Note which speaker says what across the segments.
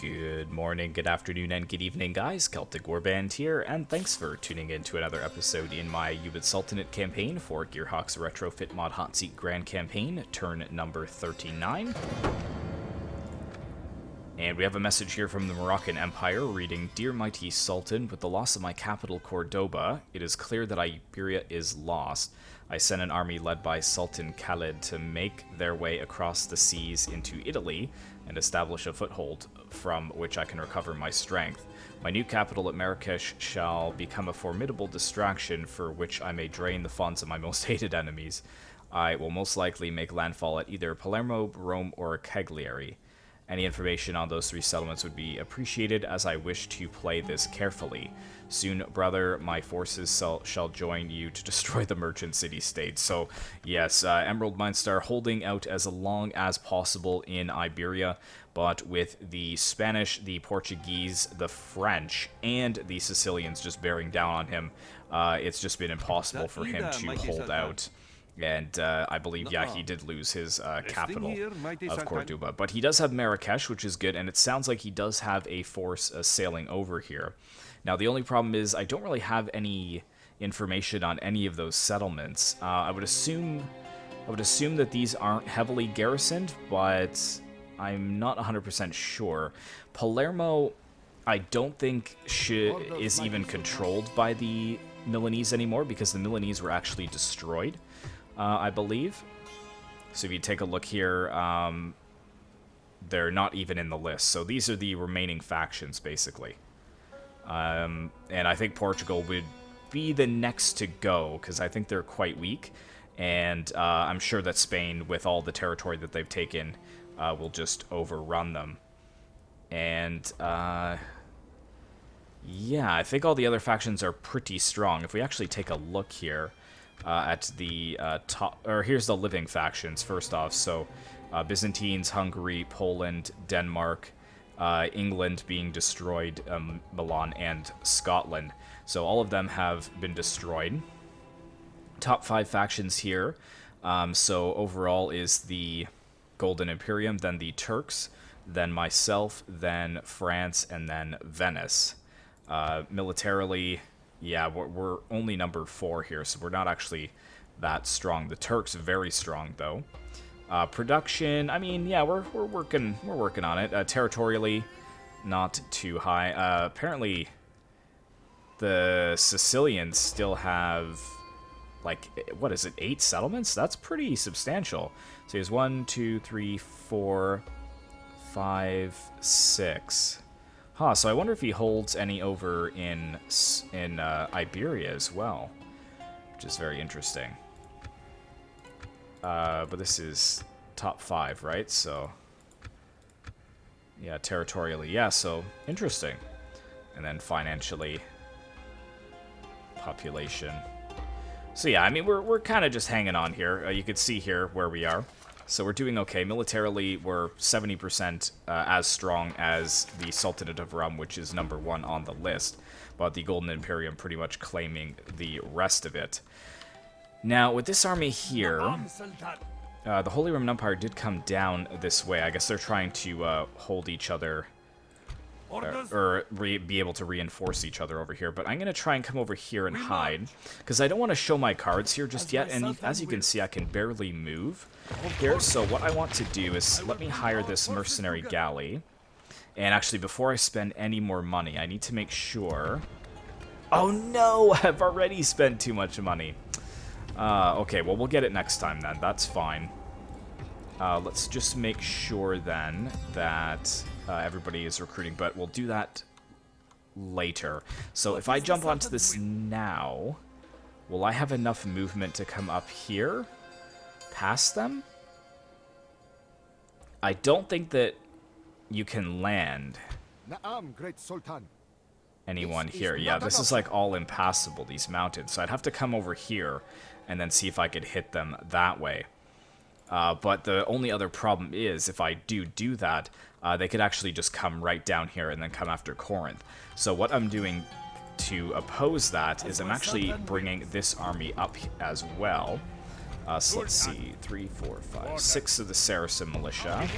Speaker 1: Good morning, good afternoon, and good evening, guys. Celtic Warband here, and thanks for tuning in to another episode in my Medieval Sultanate campaign for Gearhawk's Retrofit Mod Hotseat Grand Campaign, turn number 39. And we have a message here from the Moroccan Empire reading, Dear Mighty Sultan, with the loss of my capital Cordoba, it is clear that Iberia is lost. I sent an army led by Sultan Khalid to make their way across the seas into Italy and establish a foothold from which I can recover my strength. My new capital at Marrakesh shall become a formidable distraction for which I may drain the funds of my most hated enemies. I will most likely make landfall at either Palermo, Rome, or Cagliari. Any information on those three settlements would be appreciated, as I wish to play this carefully. Soon, brother, my forces shall join you to destroy the merchant city-state. So, yes, Emerald Mindstar holding out as long as possible in Iberia, but with the Spanish, the Portuguese, the French, and the Sicilians just bearing down on him, it's just been impossible for him to hold out. And I believe, yeah, he did lose his capital of Cordoba. But he does have Marrakesh, which is good, and it sounds like he does have a force sailing over here. Now, the only problem is I don't really have any information on any of those settlements. I would assume that these aren't heavily garrisoned, but I'm not 100% sure. Palermo, I don't think is even controlled by the Milanese anymore, because the Milanese were actually destroyed. I believe. So if you take a look here, they're not even in the list. So these are the remaining factions, basically. And I think Portugal would be the next to go, because I think they're quite weak. And I'm sure that Spain, with all the territory that they've taken, will just overrun them. And, yeah, I think all the other factions are pretty strong. If we actually take a look here, at the top, or here's the living factions first off. So Byzantines, Hungary, Poland, Denmark, England being destroyed, Milan, and Scotland. So all of them have been destroyed. Top 5 factions here. So overall is the Golden Imperium, then the Turks, then myself, then France, and then Venice. Militarily, yeah, we're only number 4 here, so we're not actually that strong. The Turks very strong though. Production, I mean, yeah, we're working on it. Territorially, not too high. Apparently, the Sicilians still have, like, what is it, 8 settlements? That's pretty substantial. So here's 1, 2, 3, 4, 5, 6. Huh, so I wonder if he holds any over in Iberia as well, which is very interesting. But this is top 5, right? So, yeah, territorially, yeah, so interesting. And then financially, population. So yeah, I mean, we're kind of just hanging on here. You could see here where we are. So we're doing okay. Militarily, we're 70% as strong as the Sultanate of Rum, which is number 1 on the list. But the Golden Imperium pretty much claiming the rest of it. Now, with this army here, the Holy Roman Empire did come down this way. I guess they're trying to hold each other, or be able to reinforce each other over here. But I'm going to try and come over here and hide, because I don't want to show my cards here just yet. And as you can see, I can barely move here. So what I want to do is let me hire this mercenary galley. And actually, before I spend any more money, I need to make sure... Oh no! I've already spent too much money. Okay, well, we'll get it next time then. That's fine. Let's just make sure then that everybody is recruiting, but we'll do that later. So if I jump onto this now, will I have enough movement to come up here? Past them? I don't think that you can land anyone here. Yeah, this is like all impassable, these mountains. So I'd have to come over here and then see if I could hit them that way. But the only other problem is, if I do that, they could actually just come right down here and then come after Corinth. So what I'm doing to oppose that is I'm actually bringing this army up as well. So let's see, 3, 4, 5, 6 of the Saracen militia.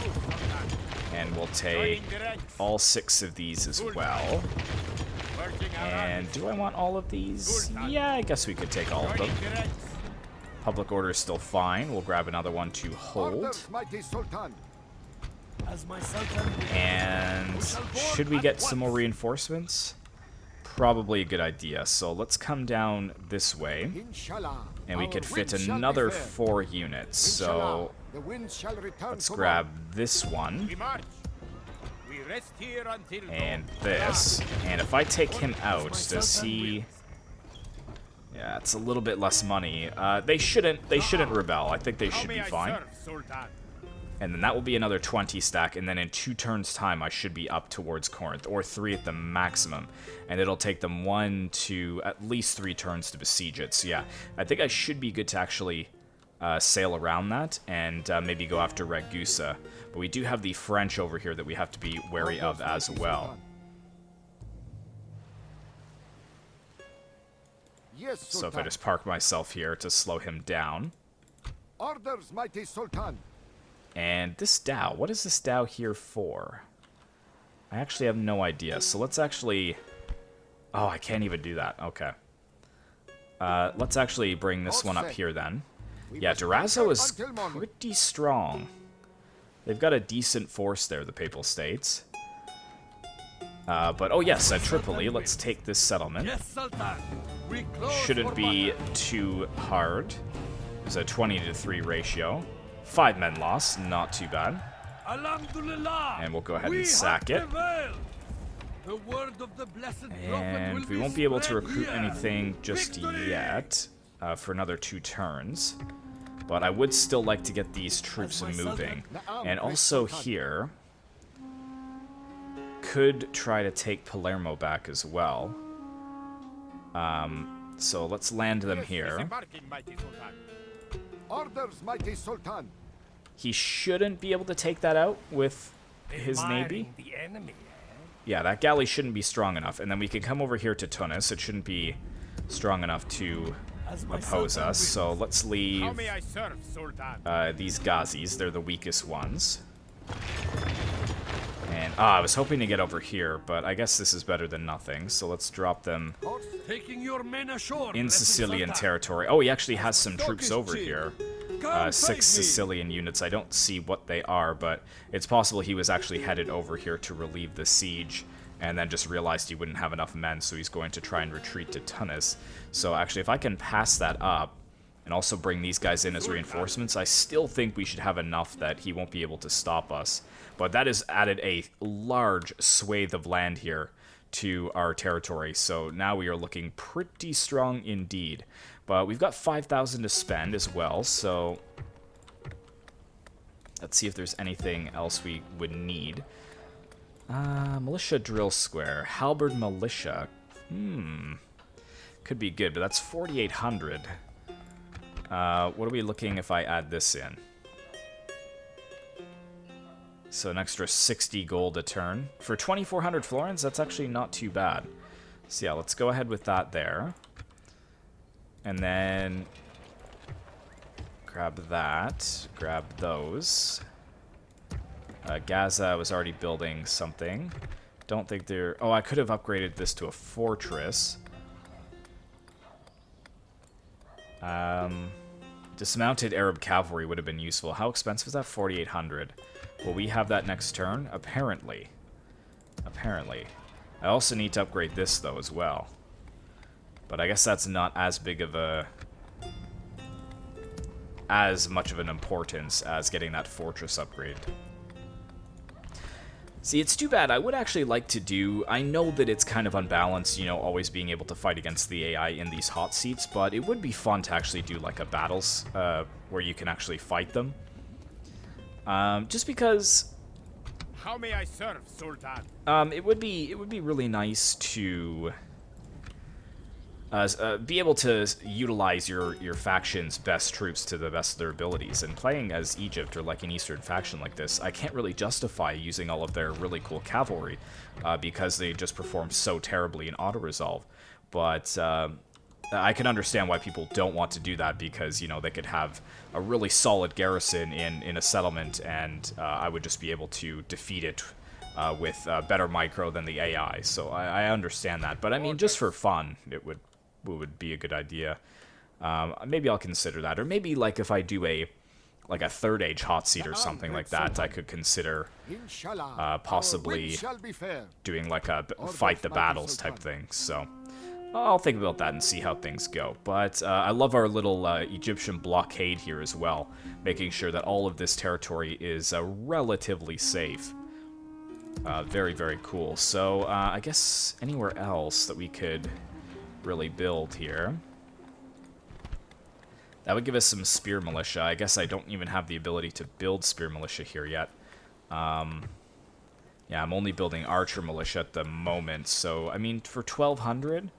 Speaker 1: And we'll take all 6 of these as well. And do I want all of these? Yeah, I guess we could take all of them. Public order is still fine. We'll grab another one to hold. And should we get some more reinforcements? Probably a good idea. So let's come down this way. And we could fit another 4 units. So let's grab this one. And this. And if I take him out, does he... Yeah, it's a little bit less money. They shouldn't rebel. I think they should be fine. And then that will be another 20 stack, and then in 2 turns' time, I should be up towards Corinth, or 3 at the maximum. And it'll take them 1 to at least 3 turns to besiege it. So yeah, I think I should be good to actually sail around that, and maybe go after Ragusa. But we do have the French over here that we have to be wary of as well. So if I just park myself here to slow him down.
Speaker 2: Orders, mighty Sultan.
Speaker 1: And this Dao, what is this Dao here for? I actually have no idea. So let's actually... Oh, I can't even do that. Okay. Let's actually bring this one up here then. Yeah, Durazzo is pretty strong. They've got a decent force there, the Papal States. But, oh yes, at Tripoli, let's take this settlement. Shouldn't be too hard. There's a 20-to-3 ratio. 5 men lost, not too bad. And we'll go ahead and sack it. And we won't be able to recruit anything just yet for another 2 turns. But I would still like to get these troops moving. And also here, could try to take Palermo back as well. So let's land them here.
Speaker 2: Orders, mighty Sultan.
Speaker 1: He shouldn't be able to take that out with his navy. Yeah, that galley shouldn't be strong enough. And then we can come over here to Tunis. It shouldn't be strong enough to oppose us. So let's leave these Ghazis. They're the weakest ones. And I was hoping to get over here, but I guess this is better than nothing. So let's drop them in Sicilian territory. Oh, he actually has some troops over here. 6 Sicilian units. I don't see what they are, but it's possible he was actually headed over here to relieve the siege and then just realized he wouldn't have enough men, so he's going to try and retreat to Tunis. So actually, if I can pass that up and also bring these guys in as reinforcements, I still think we should have enough that he won't be able to stop us. But that has added a large swathe of land here to our territory, so now we are looking pretty strong indeed. But we've got 5,000 to spend as well, so let's see if there's anything else we would need. Militia drill square, halberd militia. Could be good, but that's 4,800. What are we looking if I add this in? So an extra 60 gold a turn. For 2,400 florins, that's actually not too bad. So yeah, let's go ahead with that there. And then grab that, grab those. Gaza was already building something. Don't think they're... Oh, I could have upgraded this to a fortress. Dismounted Arab cavalry would have been useful. How expensive is that? 4,800. Will we have that next turn? Apparently. Apparently. I also need to upgrade this, though, as well. But I guess that's not as big of a... as much of an importance as getting that fortress upgrade. See, it's too bad. I would actually like to do... I know that it's kind of unbalanced, you know, always being able to fight against the AI in these hot seats, but it would be fun to actually do, like, a battles where you can actually fight them. Just because...
Speaker 3: How may I serve, Sultan?
Speaker 1: It would be really nice to... be able to utilize your faction's best troops to the best of their abilities. And playing as Egypt or like an Eastern faction like this, I can't really justify using all of their really cool cavalry because they just perform so terribly in auto-resolve. But I can understand why people don't want to do that because, you know, they could have a really solid garrison in a settlement and I would just be able to defeat it with better micro than the AI. So I understand that. But I mean, just for fun, it would be a good idea. Maybe I'll consider that. Or maybe, like, if I do a third age hot seat or something like that, I could consider possibly doing like a fight the battles type thing. So I'll think about that and see how things go. But I love our little Egyptian blockade here as well, making sure that all of this territory is relatively safe. Very, very cool. So I guess anywhere else that we could really build here. That would give us some spear militia. I guess I don't even have the ability to build spear militia here yet. Yeah, I'm only building archer militia at the moment. So, I mean, for 1,200,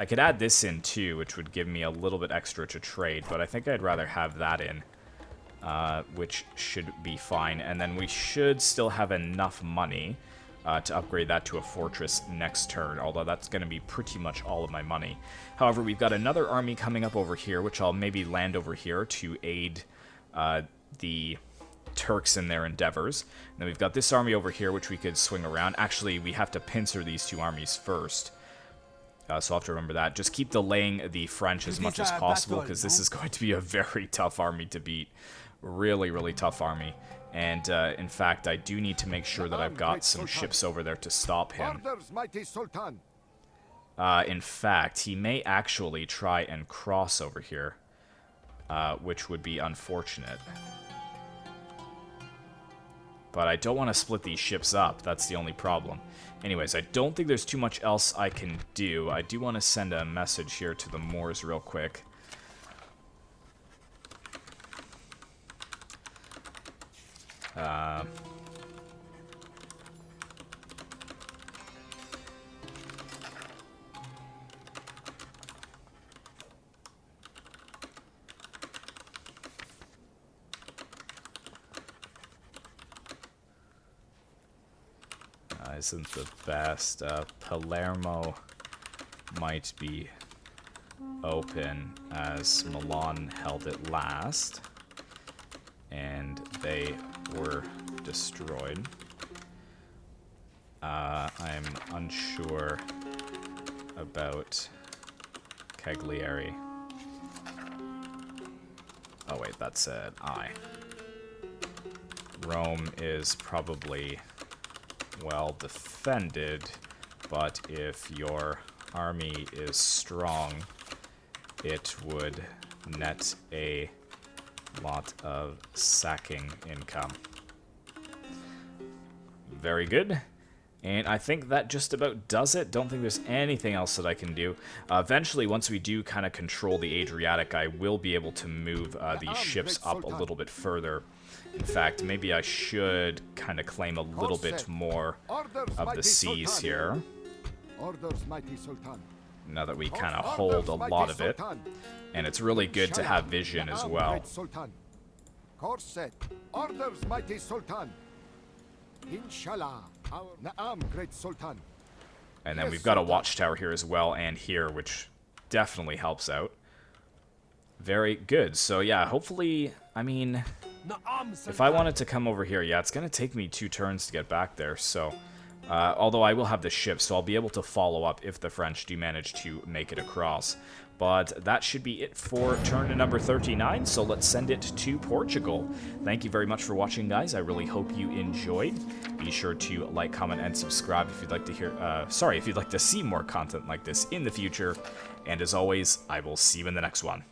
Speaker 1: I could add this in too, which would give me a little bit extra to trade. But I think I'd rather have that in, which should be fine. And then we should still have enough money to upgrade that to a fortress next turn, although that's going to be pretty much all of my money. However, we've got another army coming up over here, which I'll maybe land over here to aid the Turks in their endeavors. And then we've got this army over here, which we could swing around. Actually, we have to pincer these two armies first. So I'll have to remember that. Just keep delaying the French as much as possible, because this is going to be a very tough army to beat. Really, really tough army. And, in fact, I do need to make sure that I've got some ships over there to stop him. In fact, he may actually try and cross over here, which would be unfortunate. But I don't want to split these ships up. That's the only problem. Anyways, I don't think there's too much else I can do. I do want to send a message here to the Moors real quick. Isn't the best. Palermo might be open as Milan held it last, and they were destroyed. I'm unsure about Cagliari. Oh wait, that's an I. Rome is probably well defended, but if your army is strong, it would net a lot of sacking income. Very good. And I think that just about does it. Don't think there's anything else that I can do. Eventually, once we do kind of control the Adriatic, I will be able to move these ships up a little bit further. In fact, maybe I should kind of claim a little bit more of the seas here. Now that we kind of hold a lot of it. And it's really good to have vision as well.
Speaker 2: Corset, orders, mighty Sultan. Inshallah, Naam, great Sultan.
Speaker 1: And then we've got a watchtower here as well, and here, which definitely helps out. Very good. So yeah, hopefully, I mean, if I wanted to come over here, yeah, it's going to take me 2 turns to get back there, so... although I will have the ship, so I'll be able to follow up if the French do manage to make it across. But that should be it for turn number 39, so let's send it to Portugal. Thank you very much for watching, guys. I really hope you enjoyed. Be sure to like, comment, and subscribe if you'd like to hear... if you'd like to see more content like this in the future. And as always, I will see you in the next one.